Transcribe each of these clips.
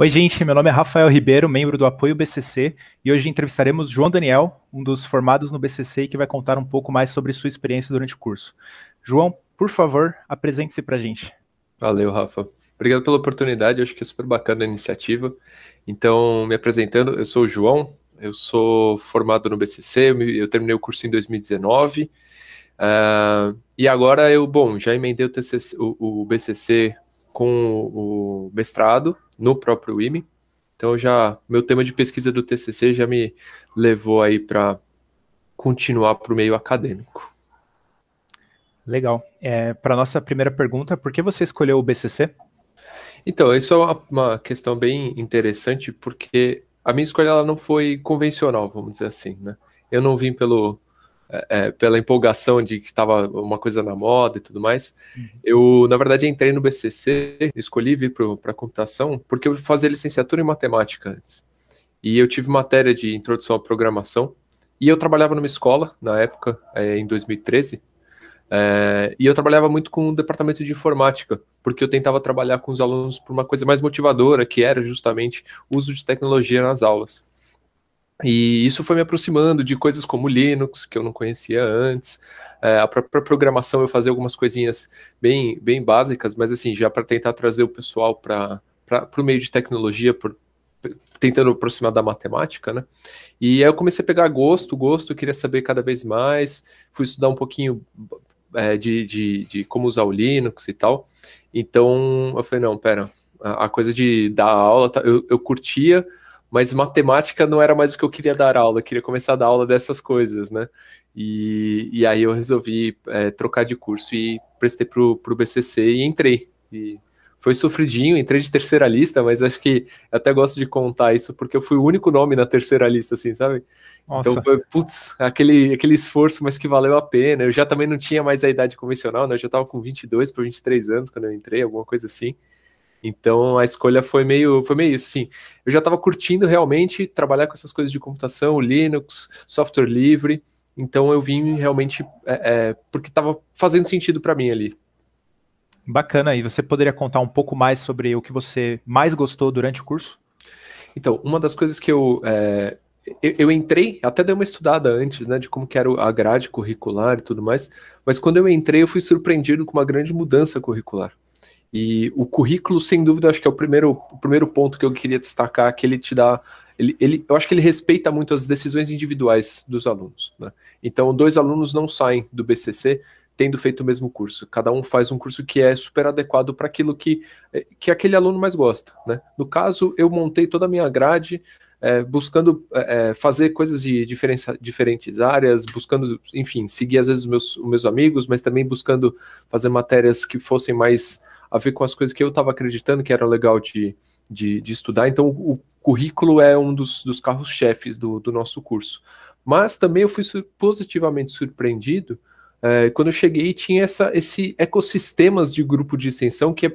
Oi, gente, meu nome é Rafael Ribeiro, membro do Apoio BCC, e hoje entrevistaremos João Daniel, um dos formados no BCC e que vai contar um pouco mais sobre sua experiência durante o curso. João, por favor, apresente-se para a gente. Valeu, Rafa. Obrigado pela oportunidade, eu acho que é super bacana a iniciativa. Então, me apresentando, eu sou o João, eu sou formado no BCC, eu terminei o curso em 2019, e agora já emendei o BCC com o mestrado no próprio IME, então meu tema de pesquisa do TCC já me levou aí para continuar para o meio acadêmico. Legal. Para a nossa primeira pergunta, por que você escolheu o BCC? Então, isso é uma questão bem interessante, porque a minha escolha ela não foi convencional, vamos dizer assim, né? Eu não vim pela empolgação de que estava uma coisa na moda e tudo mais. Eu, na verdade, entrei no BCC, escolhi vir para computação, porque eu fazia licenciatura em matemática antes. E eu tive matéria de introdução à programação, e eu trabalhava numa escola, na época, em 2013, e eu trabalhava muito com o departamento de informática, porque eu tentava trabalhar com os alunos por uma coisa mais motivadora, que era justamente o uso de tecnologia nas aulas. E isso foi me aproximando de coisas como Linux, que eu não conhecia antes. A própria programação eu fazia algumas coisinhas bem básicas, mas assim, já para tentar trazer o pessoal para o meio de tecnologia, tentando aproximar da matemática, né? E aí eu comecei a pegar gosto, queria saber cada vez mais, fui estudar um pouquinho de como usar o Linux e tal. Então eu falei, não, pera, a coisa de dar aula, eu curtia, mas matemática não era mais o que eu queria dar aula, eu queria começar a dar aula dessas coisas, né? E aí eu resolvi trocar de curso e prestei pro BCC e entrei. E foi sofridinho, entrei de terceira lista, mas acho que eu até gosto de contar isso porque eu fui o único nome na terceira lista, assim, sabe? Então Nossa, foi, putz, aquele esforço, mas que valeu a pena. Eu já também não tinha mais a idade convencional, né? Eu já estava com 22 para 23 anos quando eu entrei, alguma coisa assim. Então a escolha foi meio isso, sim. Eu já estava curtindo realmente trabalhar com essas coisas de computação, Linux, software livre. Então eu vim realmente porque estava fazendo sentido para mim ali. bacana. E você poderia contar um pouco mais sobre o que você mais gostou durante o curso? Então, uma das coisas que eu entrei, até dei uma estudada antes, né, de como que era a grade curricular e tudo mais, mas quando eu entrei eu fui surpreendido com uma grande mudança curricular. E o currículo, sem dúvida, acho que é o primeiro ponto que eu queria destacar, que ele te dá, eu acho que ele respeita muito as decisões individuais dos alunos, né? Então, dois alunos não saem do BCC tendo feito o mesmo curso. Cada um faz um curso que é super adequado para aquilo que aquele aluno mais gosta, né? No caso, eu montei toda a minha grade buscando fazer coisas de diferentes áreas, buscando, enfim, seguir às vezes os meus amigos, mas também buscando fazer matérias que fossem mais a ver com as coisas que eu estava acreditando que era legal de estudar. Então, o currículo é um dos carros-chefes do nosso curso. Mas também eu fui positivamente surpreendido quando eu cheguei tinha esse ecossistemas de grupo de extensão que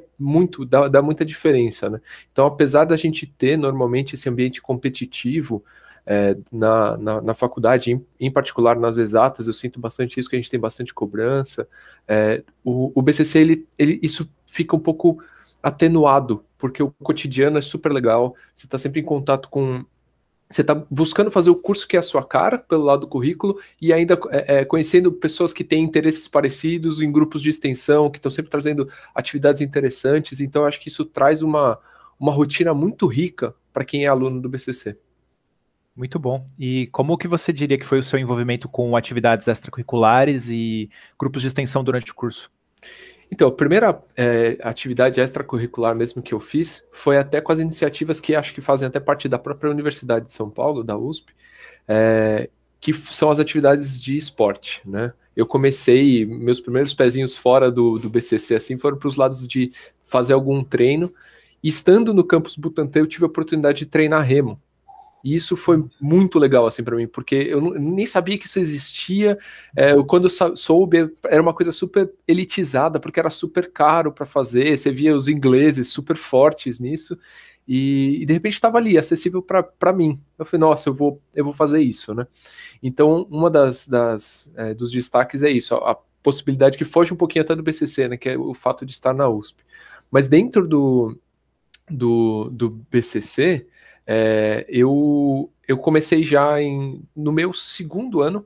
dá muita diferença, né? Então, apesar da gente ter normalmente esse ambiente competitivo na faculdade, em particular nas exatas, eu sinto bastante isso, que a gente tem bastante cobrança. O BCC, isso fica um pouco atenuado, porque o cotidiano é super legal, você está sempre em contato com. Você está buscando fazer o curso que é a sua cara, pelo lado do currículo, e ainda conhecendo pessoas que têm interesses parecidos em grupos de extensão, que estão sempre trazendo atividades interessantes. Então, acho que isso traz uma rotina muito rica para quem é aluno do BCC. Muito bom. E como que você diria que foi o seu envolvimento com atividades extracurriculares e grupos de extensão durante o curso? Então, a primeira atividade extracurricular mesmo que eu fiz foi até com as iniciativas que acho que fazem até parte da própria Universidade de São Paulo, da USP, que são as atividades de esporte, né? Eu comecei, meus primeiros pezinhos fora do BCC, assim, foram para os lados de fazer algum treino, e estando no campus Butantã, eu tive a oportunidade de treinar remo. E isso foi muito legal, assim, para mim, porque eu nem sabia que isso existia. Quando eu soube, era uma coisa super elitizada, porque era super caro para fazer. Você via os ingleses super fortes nisso, e de repente estava ali, acessível para mim. Eu falei, nossa, eu vou fazer isso, né? Então, uma dos destaques é isso, a possibilidade que foge um pouquinho até do BCC, né? Que é o fato de estar na USP. Mas dentro do BCC, eu comecei já no meu segundo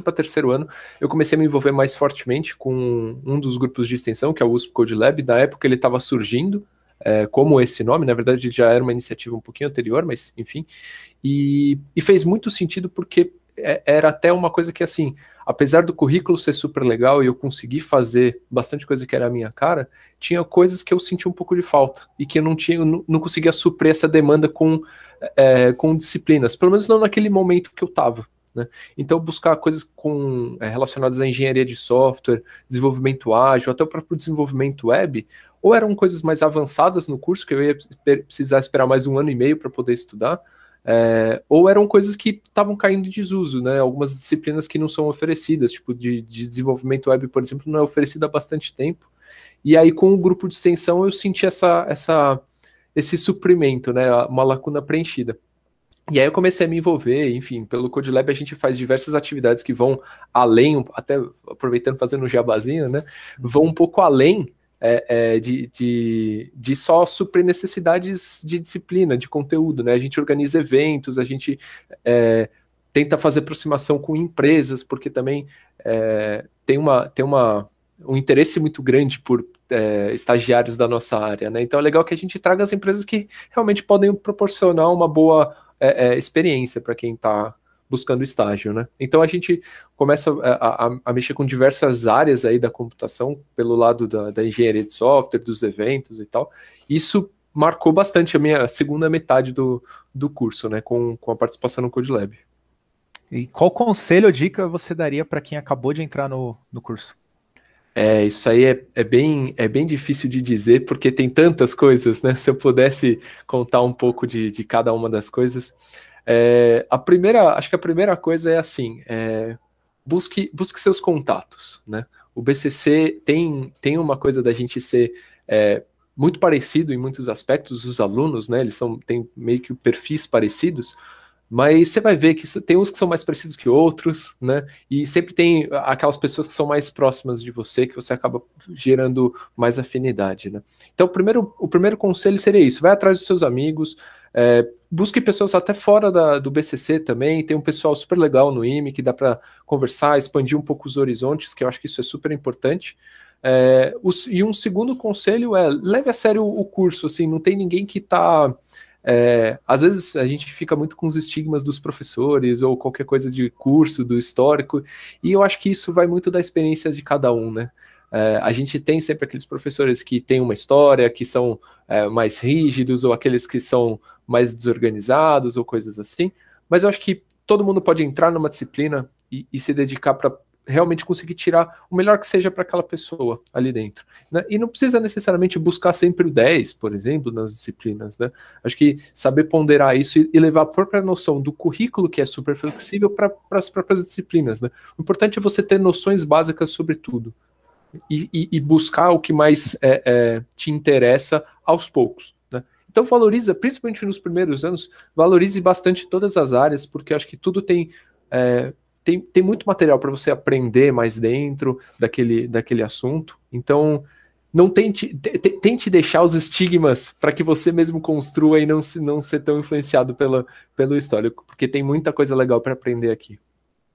para terceiro ano, eu comecei a me envolver mais fortemente com um dos grupos de extensão, que é o USP Code Lab. Na época ele estava surgindo, como esse nome, na verdade já era uma iniciativa um pouquinho anterior, mas enfim, e fez muito sentido porque era até uma coisa que, assim, apesar do currículo ser super legal e eu conseguir fazer bastante coisa que era a minha cara, tinha coisas que eu sentia um pouco de falta e que eu não conseguia suprir essa demanda com disciplinas, pelo menos não naquele momento que eu estava. Né? Então, buscar coisas relacionadas à engenharia de software, desenvolvimento ágil, até o próprio desenvolvimento web, ou eram coisas mais avançadas no curso, que eu ia precisar esperar mais 1 ano e meio para poder estudar, ou eram coisas que estavam caindo em desuso, né? Algumas disciplinas que não são oferecidas, tipo de desenvolvimento web, por exemplo, não é oferecida há bastante tempo. E aí, com o grupo de extensão, eu senti esse suprimento, né? Uma lacuna preenchida. E aí eu comecei a me envolver, enfim, pelo Code Lab a gente faz diversas atividades que vão além, até aproveitando fazendo um jabazinho, né? Vão um pouco além de só suprir necessidades de disciplina, de conteúdo, né? A gente organiza eventos, a gente tenta fazer aproximação com empresas, porque também tem um interesse muito grande por estagiários da nossa área, né? Então é legal que a gente traga as empresas que realmente podem proporcionar uma boa experiência para quem está buscando estágio, né? Então a gente começa a mexer com diversas áreas aí da computação, pelo lado da engenharia de software, dos eventos e tal. Isso marcou bastante a minha segunda metade do curso, né? Com a participação no Code Lab. E qual conselho ou dica você daria para quem acabou de entrar no curso? Isso aí é bem difícil de dizer, porque tem tantas coisas, né? Se eu pudesse contar um pouco de cada uma das coisas. Acho que a primeira coisa é assim, busque seus contatos, né? O BCC tem uma coisa da gente ser muito parecido em muitos aspectos, os alunos, né? Eles têm meio que perfis parecidos, mas você vai ver que tem uns que são mais parecidos que outros, né? E sempre tem aquelas pessoas que são mais próximas de você, que você acaba gerando mais afinidade, né? Então, o primeiro conselho seria isso: vai atrás dos seus amigos, busque pessoas até fora do BCC também. Tem um pessoal super legal no IME que dá para conversar, expandir um pouco os horizontes, que eu acho que isso é super importante. E um segundo conselho leve a sério o curso, assim, não tem ninguém que está... às vezes a gente fica muito com os estigmas dos professores ou qualquer coisa de curso, do histórico, e eu acho que isso vai muito da experiência de cada um, né? A gente tem sempre aqueles professores que têm uma história, que são mais rígidos, ou aqueles que são mais desorganizados, ou coisas assim, mas eu acho que todo mundo pode entrar numa disciplina e se dedicar para realmente conseguir tirar o melhor que seja para aquela pessoa ali dentro, né? E não precisa necessariamente buscar sempre o 10, por exemplo, nas disciplinas, né? Acho que saber ponderar isso e levar a própria noção do currículo, que é super flexível, para as próprias disciplinas, né? O importante é você ter noções básicas sobre tudo e buscar o que mais te interessa aos poucos, né? Então valoriza, principalmente nos primeiros anos, valorize bastante todas as áreas, porque acho que tudo tem muito material para você aprender mais dentro daquele assunto. Então, não tente deixar os estigmas para que você mesmo construa e não ser tão influenciado pelo histórico, porque tem muita coisa legal para aprender aqui.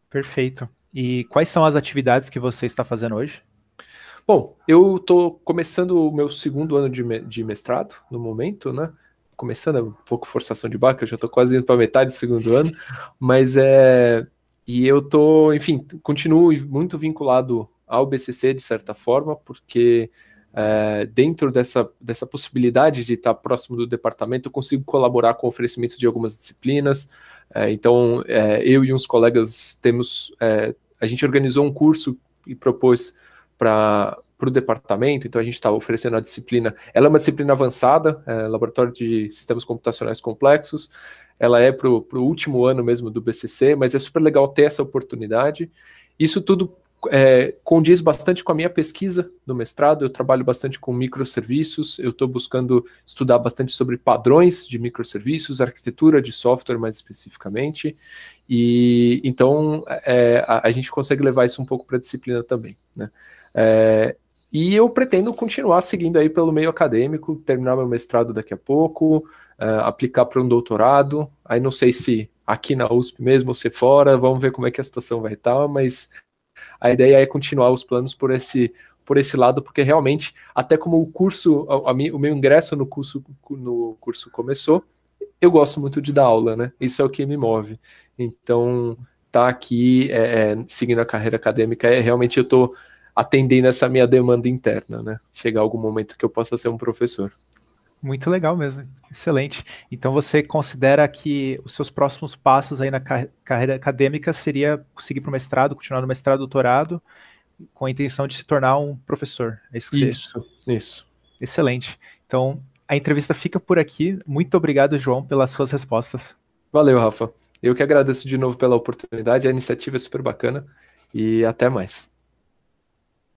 Perfeito. E quais são as atividades que você está fazendo hoje? Bom, eu estou começando o meu segundo ano de mestrado, no momento, né? Começando, um pouco forçação de barra, eu já estou quase indo para metade do segundo ano, mas e eu enfim, continuo muito vinculado ao BCC, de certa forma, porque dentro dessa possibilidade de estar próximo do departamento, eu consigo colaborar com o oferecimento de algumas disciplinas. Então, eu e uns colegas a gente organizou um curso e propôs para o departamento, então a gente está oferecendo a disciplina. Ela é uma disciplina avançada, Laboratório de Sistemas Computacionais Complexos. Ela é para o último ano mesmo do BCC, mas é super legal ter essa oportunidade. Isso tudo condiz bastante com a minha pesquisa do mestrado. Eu trabalho bastante com microserviços, eu estou buscando estudar bastante sobre padrões de microserviços, arquitetura de software mais especificamente, e então a gente consegue levar isso um pouco para a disciplina também, né? E eu pretendo continuar seguindo aí pelo meio acadêmico, terminar meu mestrado daqui a pouco, aplicar para um doutorado. Aí não sei se aqui na USP mesmo ou se fora, vamos ver como é que a situação vai estar, mas a ideia é continuar os planos por esse lado, porque realmente, até como o curso, o meu ingresso no curso começou, eu gosto muito de dar aula, né? Isso é o que me move. Então, tá aqui seguindo a carreira acadêmica, realmente eu estou atendendo essa minha demanda interna, né? Chegar algum momento que eu possa ser um professor. Muito legal mesmo, excelente. Então você considera que os seus próximos passos aí na carreira acadêmica seria seguir para o mestrado, continuar no mestrado, doutorado, com a intenção de se tornar um professor. É isso que você... Isso. Excelente. Então a entrevista fica por aqui. Muito obrigado, João, pelas suas respostas. Valeu, Rafa. Eu que agradeço de novo pela oportunidade, a iniciativa é super bacana e até mais.